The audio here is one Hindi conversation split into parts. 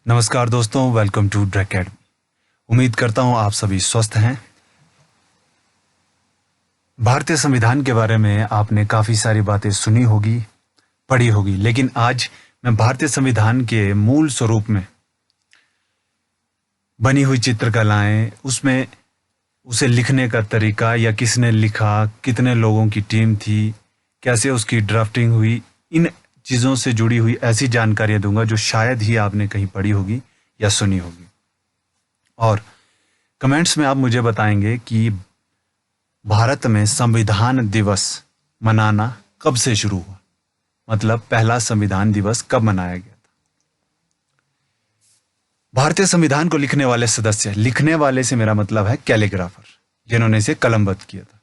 नमस्कार दोस्तों, वेलकम टू ड्रैक एकेडमी। उम्मीद करता हूं आप सभी स्वस्थ हैं। भारतीय संविधान के बारे में आपने काफ़ी सारी बातें सुनी होगी, पढ़ी होगी, लेकिन आज मैं भारतीय संविधान के मूल स्वरूप में बनी हुई चित्रकलाएं, उसमें उसे लिखने का तरीका या किसने लिखा, कितने लोगों की टीम थी, कैसे उसकी ड्राफ्टिंग हुई, इन चीज़ों से जुड़ी हुई ऐसी जानकारियां दूंगा जो शायद ही आपने कहीं पढ़ी होगी या सुनी होगी। और कमेंट्स में आप मुझे बताएंगे कि भारत में संविधान दिवस मनाना कब से शुरू हुआ, मतलब पहला संविधान दिवस कब मनाया गया था। भारतीय संविधान को लिखने वाले सदस्य, लिखने वाले से मेरा मतलब है कैलीग्राफर, जिन्होंने इसे कलमबद्ध किया था,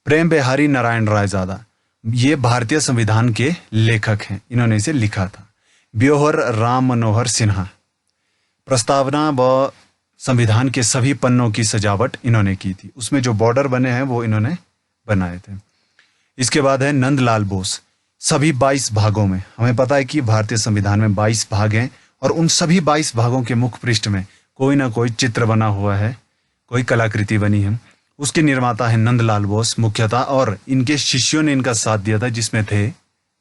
प्रेम बिहारी नारायण रायजादा, ये भारतीय संविधान के लेखक हैं, इन्होंने इसे लिखा था। ब्योहर राम मनोहर सिन्हा, प्रस्तावना व संविधान के सभी पन्नों की सजावट इन्होंने की थी, उसमें जो बॉर्डर बने हैं वो इन्होंने बनाए थे। इसके बाद है नंदलाल बोस, सभी 22 भागों में, हमें पता है कि भारतीय संविधान में 22 भाग हैं और उन सभी 22 भागों के मुख पृष्ठ में कोई ना कोई चित्र बना हुआ है, कोई कलाकृति बनी है। उसके निर्माता है नंदलाल बोस मुख्यतः, और इनके शिष्यों ने इनका साथ दिया था, जिसमें थे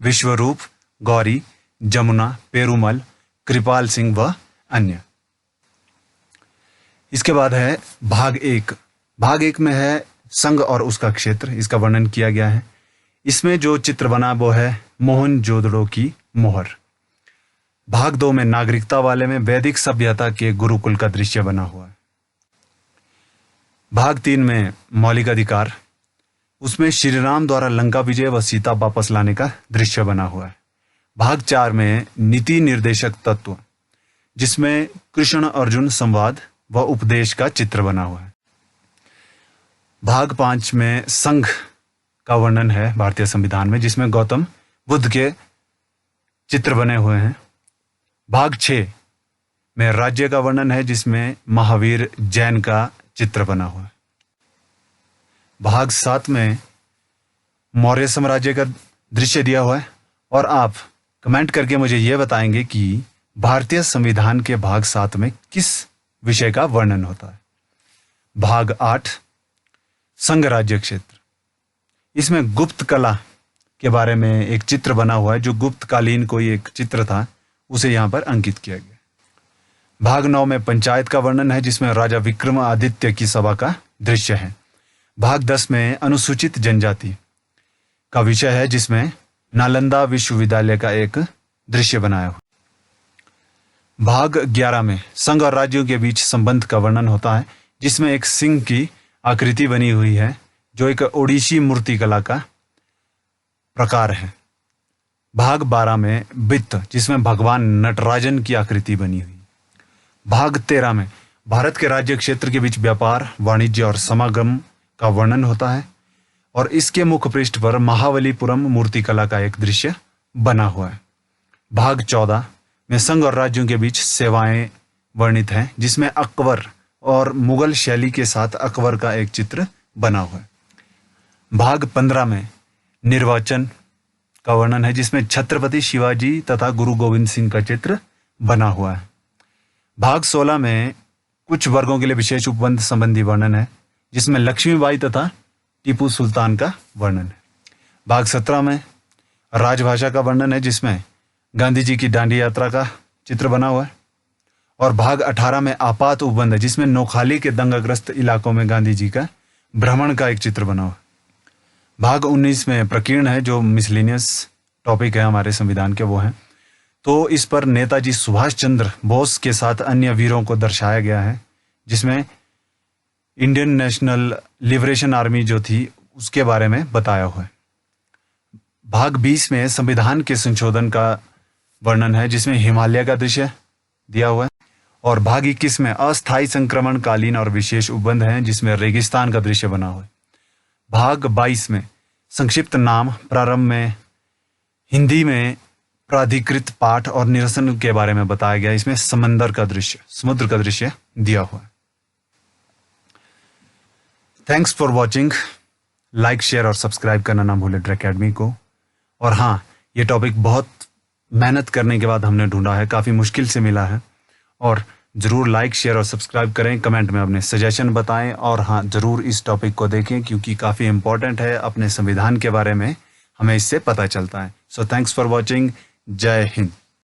विश्वरूप, गौरी, जमुना, पेरुमल, कृपाल सिंह व अन्य। इसके बाद है भाग एक। भाग एक में है संघ और उसका क्षेत्र, इसका वर्णन किया गया है। इसमें जो चित्र बना वो है मोहनजोदड़ो की मोहर। भाग दो में नागरिकता वाले में वैदिक सभ्यता के गुरुकुल का दृश्य बना हुआ है। भाग 3 में मौलिक अधिकार, उसमें श्री राम द्वारा लंका विजय व सीता वापस लाने का दृश्य बना हुआ है। भाग 4 में नीति निर्देशक तत्व, जिसमें कृष्ण अर्जुन संवाद व उपदेश का चित्र बना हुआ है। भाग 5 में संघ का वर्णन है भारतीय संविधान में, जिसमें गौतम बुद्ध के चित्र बने हुए हैं। भाग 6 में राज्य का वर्णन है, जिसमें महावीर जैन का चित्र बना हुआ है। भाग 7 में मौर्य साम्राज्य का दृश्य दिया हुआ है। और आप कमेंट करके मुझे यह बताएंगे कि भारतीय संविधान के भाग 7 में किस विषय का वर्णन होता है। भाग 8 संघ राज्य क्षेत्र, इसमें गुप्त कला के बारे में एक चित्र बना हुआ है, जो गुप्तकालीन कोई एक चित्र था, उसे यहां पर अंकित किया गया। भाग 9 में पंचायत का वर्णन है, जिसमें राजा विक्रमादित्य की सभा का दृश्य है। भाग 10 में अनुसूचित जनजाति का विषय है, जिसमें नालंदा विश्वविद्यालय का एक दृश्य बनाया हुआ। भाग 11 में संघ और राज्यों के बीच संबंध का वर्णन होता है, जिसमें एक सिंह की आकृति बनी हुई है, जो एक ओडिसी मूर्तिकला का प्रकार है। भाग 12 में वित्त, जिसमें भगवान नटराजन की आकृति बनी हुई। भाग 13 में भारत के राज्य क्षेत्र के बीच व्यापार, वाणिज्य और समागम का वर्णन होता है, और इसके मुख पृष्ठ पर महाबलीपुरम मूर्तिकला का एक दृश्य बना हुआ है। भाग 14 में संघ और राज्यों के बीच सेवाएं वर्णित हैं, जिसमें अकबर और मुगल शैली के साथ अकबर का एक चित्र बना हुआ है। भाग 15 में निर्वाचन का वर्णन है, जिसमें छत्रपति शिवाजी तथा गुरु गोविंद सिंह का चित्र बना हुआ है। भाग 16 में कुछ वर्गों के लिए विशेष उपबंध संबंधी वर्णन है, जिसमें लक्ष्मीबाई तथा टीपू सुल्तान का वर्णन है। भाग 17 में राजभाषा का वर्णन है, जिसमें गांधी जी की दांडी यात्रा का चित्र बना हुआ है। और भाग 18 में आपात उपबंध है, जिसमें नोखाली के दंगाग्रस्त इलाकों में गांधी जी का भ्रमण का एक चित्र बना हुआ है। भाग 19 में प्रकीर्ण है, जो मिसलिनियस टॉपिक है हमारे संविधान के, वो हैं, तो इस पर नेताजी सुभाष चंद्र बोस के साथ अन्य वीरों को दर्शाया गया है, जिसमें इंडियन नेशनल लिबरेशन आर्मी जो थी उसके बारे में बताया हुआ है। भाग 20 में संविधान के संशोधन का वर्णन है, जिसमें हिमालय का दृश्य दिया हुआ है। और भाग 21 में अस्थायी संक्रमणकालीन और विशेष उपबंध हैं, जिसमें रेगिस्तान का दृश्य बना हुआ है। भाग 22 में संक्षिप्त नाम, प्रारंभ में हिंदी में प्राधिकृत पाठ और निरसन के बारे में बताया गया। इसमें समुद्र का दृश्य दिया हुआ है। Thanks for watching. Like, share और सब्सक्राइब करना ना भूलें ड्रैक एकेडमी को। और हाँ, ये टॉपिक बहुत मेहनत करने के बाद हमने ढूंढा है, काफ़ी मुश्किल से मिला है। और ज़रूर लाइक, शेयर और सब्सक्राइब करें, कमेंट में अपने सजेशन बताएं और हाँ, ज़रूर इस टॉपिक को देखें क्योंकि काफ़ी इम्पोर्टेंट है। अपने संविधान के बारे में हमें इससे पता चलता है। So thanks for watching. जय हिंद।